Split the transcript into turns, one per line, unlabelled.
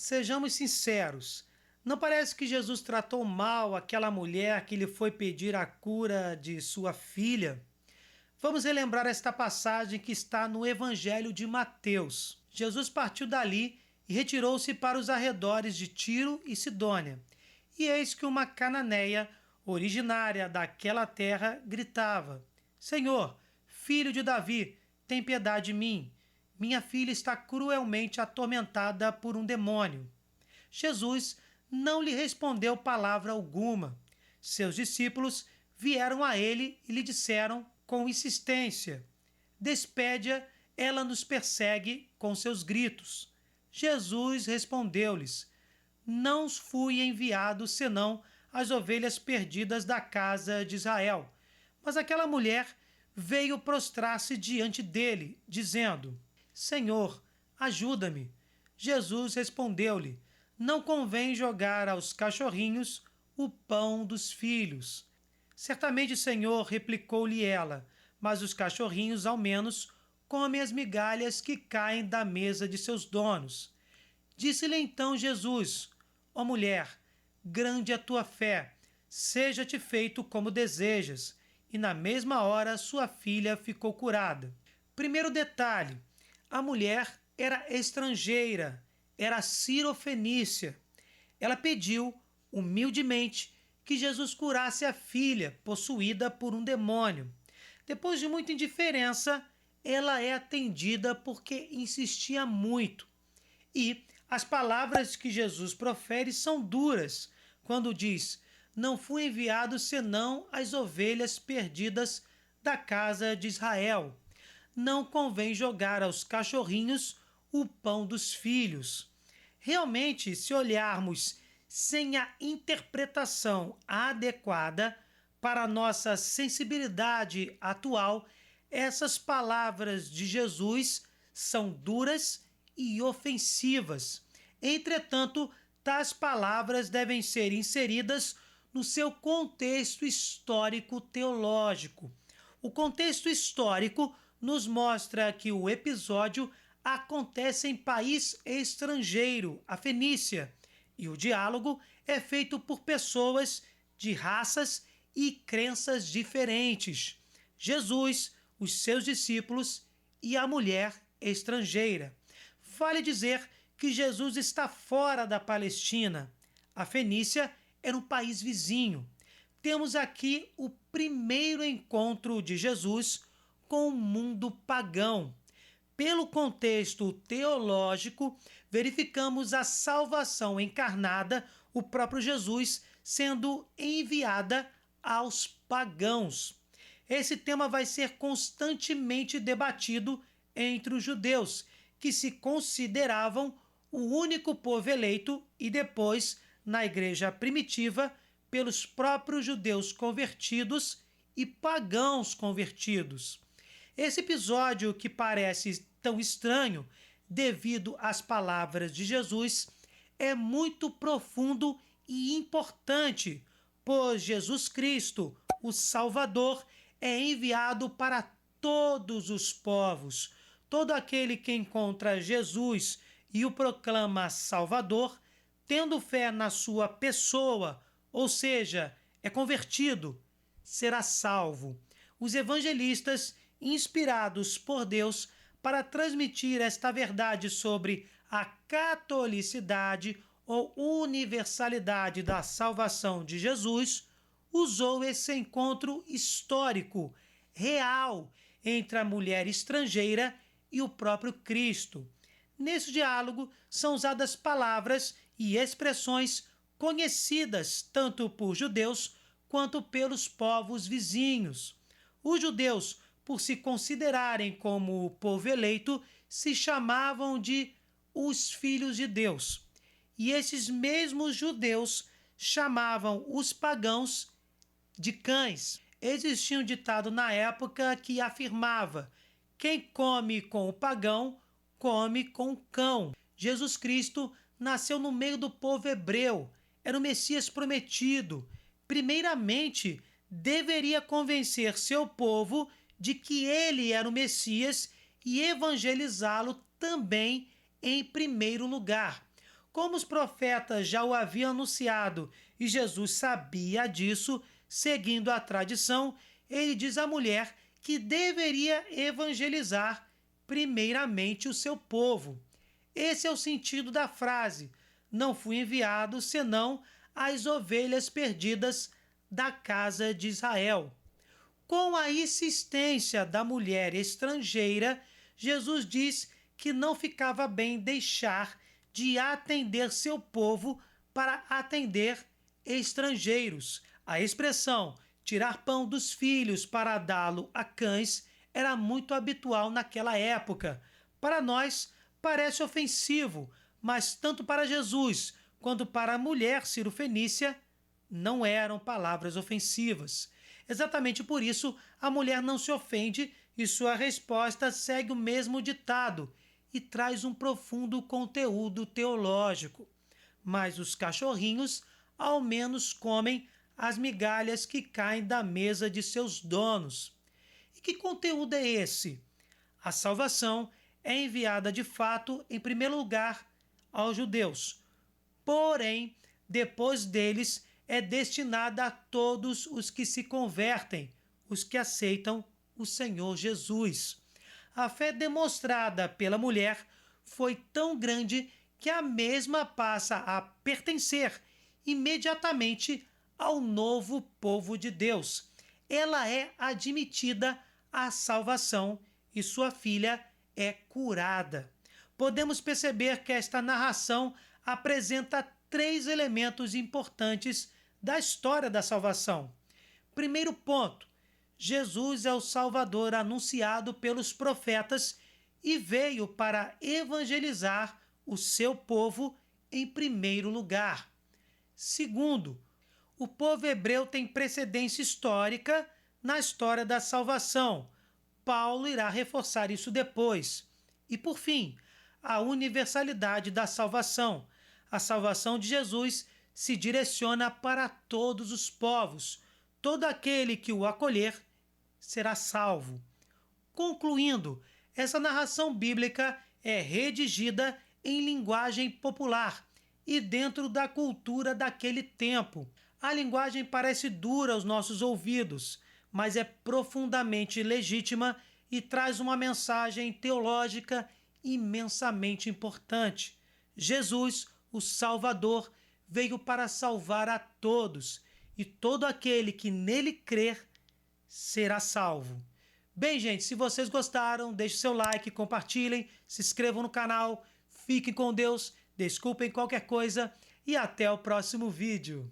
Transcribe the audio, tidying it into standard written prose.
Sejamos sinceros, não parece que Jesus tratou mal aquela mulher que lhe foi pedir a cura de sua filha? Vamos relembrar esta passagem que está no Evangelho de Mateus. Jesus partiu dali e retirou-se para os arredores de Tiro e Sidônia. E eis que uma cananeia, originária daquela terra, gritava: Senhor, filho de Davi, tem piedade de mim. Minha filha está cruelmente atormentada por um demônio. Jesus não lhe respondeu palavra alguma. Seus discípulos vieram a ele e lhe disseram com insistência: Despede-a, ela nos persegue com seus gritos. Jesus respondeu-lhes: Não fui enviado senão as ovelhas perdidas da casa de Israel. Mas aquela mulher veio prostrar-se diante dele, dizendo: Senhor, ajuda-me. Jesus respondeu-lhe: Não convém jogar aos cachorrinhos o pão dos filhos. Certamente, Senhor, replicou-lhe ela, mas os cachorrinhos, ao menos, comem as migalhas que caem da mesa de seus donos. Disse-lhe então Jesus: Ó mulher, grande é a tua fé, seja-te feito como desejas. E na mesma hora sua filha ficou curada. Primeiro detalhe: a mulher era estrangeira, era cirofenícia. Ela pediu, humildemente, que Jesus curasse a filha, possuída por um demônio. Depois de muita indiferença, ela é atendida porque insistia muito. E as palavras que Jesus profere são duras, quando diz: Não fui enviado senão as ovelhas perdidas da casa de Israel. Não convém jogar aos cachorrinhos o pão dos filhos. Realmente, se olharmos sem a interpretação adequada para a nossa sensibilidade atual, essas palavras de Jesus são duras e ofensivas. Entretanto, tais palavras devem ser inseridas no seu contexto histórico-teológico. O contexto histórico nos mostra que o episódio acontece em país estrangeiro, a Fenícia, e o diálogo é feito por pessoas de raças e crenças diferentes: Jesus, os seus discípulos e a mulher estrangeira. Vale dizer que Jesus está fora da Palestina. A Fenícia era um país vizinho. Temos aqui o primeiro encontro de Jesus com o mundo pagão. Pelo contexto teológico, verificamos a salvação encarnada, o próprio Jesus sendo enviada aos pagãos. Esse tema vai ser constantemente debatido entre os judeus, que se consideravam o único povo eleito, e depois, na igreja primitiva, pelos próprios judeus convertidos e pagãos convertidos. Esse episódio, que parece tão estranho devido às palavras de Jesus, é muito profundo e importante, pois Jesus Cristo, o Salvador, é enviado para todos os povos. Todo aquele que encontra Jesus e o proclama Salvador, tendo fé na sua pessoa, ou seja, é convertido, será salvo. Os evangelistas, inspirados por Deus para transmitir esta verdade sobre a catolicidade ou universalidade da salvação de Jesus, usou esse encontro histórico, real, entre a mulher estrangeira e o próprio Cristo. Nesse diálogo são usadas palavras e expressões conhecidas tanto por judeus quanto pelos povos vizinhos. Os judeus, por se considerarem como o povo eleito, se chamavam de os filhos de Deus. E esses mesmos judeus chamavam os pagãos de cães. Existia um ditado na época que afirmava: quem come com o pagão, come com o cão. Jesus Cristo nasceu no meio do povo hebreu, era o Messias prometido. Primeiramente, deveria convencer seu povo de que ele era o Messias e evangelizá-lo também em primeiro lugar. Como os profetas já o haviam anunciado e Jesus sabia disso, seguindo a tradição, ele diz à mulher que deveria evangelizar primeiramente o seu povo. Esse é o sentido da frase: não fui enviado senão as ovelhas perdidas da casa de Israel. Com a insistência da mulher estrangeira, Jesus diz que não ficava bem deixar de atender seu povo para atender estrangeiros. A expressão tirar pão dos filhos para dá-lo a cães era muito habitual naquela época. Para nós, parece ofensivo, mas tanto para Jesus quanto para a mulher cirofenícia não eram palavras ofensivas. Exatamente por isso, a mulher não se ofende e sua resposta segue o mesmo ditado e traz um profundo conteúdo teológico. Mas os cachorrinhos ao menos comem as migalhas que caem da mesa de seus donos. E que conteúdo é esse? A salvação é enviada de fato, em primeiro lugar, aos judeus. Porém, depois deles, é destinada a todos os que se convertem, os que aceitam o Senhor Jesus. A fé demonstrada pela mulher foi tão grande que a mesma passa a pertencer imediatamente ao novo povo de Deus. Ela é admitida à salvação e sua filha é curada. Podemos perceber que esta narração apresenta 3 elementos importantes da história da salvação. Primeiro ponto: Jesus é o Salvador anunciado pelos profetas e veio para evangelizar o seu povo em primeiro lugar. Segundo, o povo hebreu tem precedência histórica na história da salvação. Paulo irá reforçar isso depois. E por fim, a universalidade da salvação. A salvação de Jesus se direciona para todos os povos. Todo aquele que o acolher será salvo. Concluindo, essa narração bíblica é redigida em linguagem popular e dentro da cultura daquele tempo. A linguagem parece dura aos nossos ouvidos, mas é profundamente legítima e traz uma mensagem teológica imensamente importante. Jesus, o Salvador, veio para salvar a todos, e todo aquele que nele crer será salvo. Bem, gente, se vocês gostaram, deixem seu like, compartilhem, se inscrevam no canal, fiquem com Deus, desculpem qualquer coisa e até o próximo vídeo.